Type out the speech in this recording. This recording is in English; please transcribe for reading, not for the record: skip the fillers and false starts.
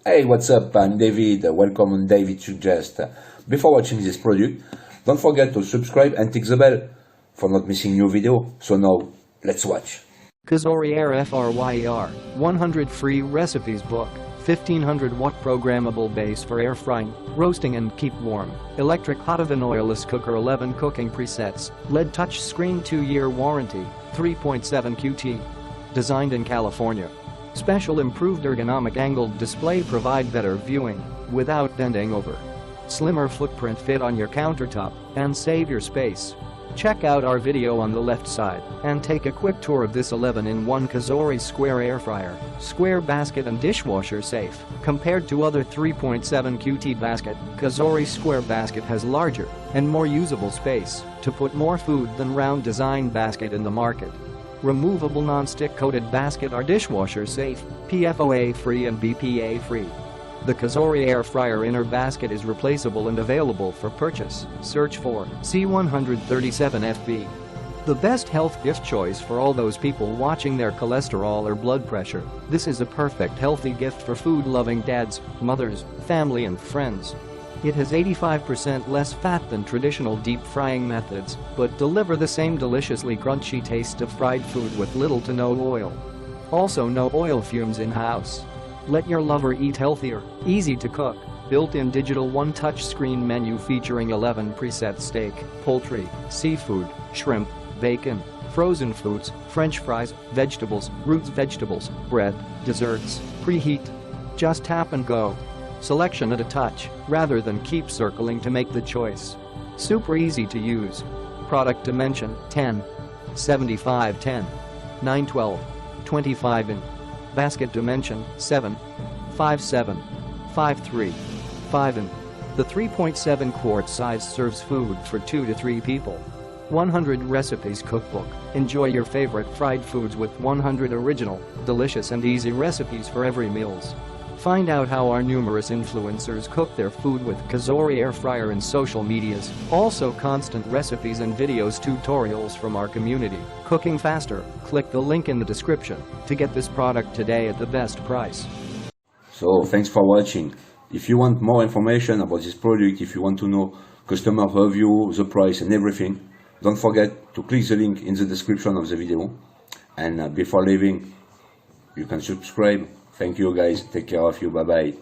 Hey, what's up? I'm David. Welcome on David Suggest. Before watching this product, don't forget to subscribe and tick the bell for not missing new video. So now, let's watch. COSORI Square 100 free recipes book. 1500 watt programmable base for air frying, roasting and keep warm. Electric hot oven oilless cooker 11 cooking presets. LED touch screen 2-year warranty. 3.7 QT. Designed in California. Special improved ergonomic angled display provide better viewing without bending over. Slimmer footprint fit on your countertop and save your space. Check out our video on the left side and take a quick tour of this 11-in-1 COSORI Square air fryer, square basket and dishwasher safe. Compared to other 3.7 QT basket, COSORI Square basket has larger and more usable space to put more food than round design basket in the market. Removable non-stick coated basket are dishwasher safe, PFOA-free and BPA-free. The COSORI air fryer inner basket is replaceable and available for purchase. Search for C137FB. The best health gift choice for all those people watching their cholesterol or blood pressure. This is a perfect healthy gift for food-loving dads, mothers, family and friends. It has 85% less fat than traditional deep frying methods, but deliver the same deliciously crunchy taste of fried food with little to no oil. Also no oil fumes in-house. Let your lover eat healthier, easy to cook, built-in digital one-touch screen menu featuring 11 preset steak, poultry, seafood, shrimp, bacon, frozen foods, french fries, vegetables, roots vegetables, bread, desserts, preheat. Just tap and go. Selection at a touch, rather than keep circling to make the choice. Super easy to use. Product dimension, 10, 75 10, 912, 25 in. Basket dimension, 7, 5'7", 5'3", 5 in. The 3.7 quart size serves food for 2 to 3 people. 100 recipes cookbook. Enjoy your favorite fried foods with 100 original, delicious and easy recipes for every meals. Find out how our numerous influencers cook their food with COSORI air fryer in social medias. Also constant recipes and videos tutorials from our community. Cooking faster. Click the link in the description to get this product today at the best price. So thanks for watching. If you want more information about this product, if you want to know customer review, the price and everything, don't forget to click the link in the description of the video. And before leaving, you can subscribe. Thank you guys. Take care of you. Bye bye.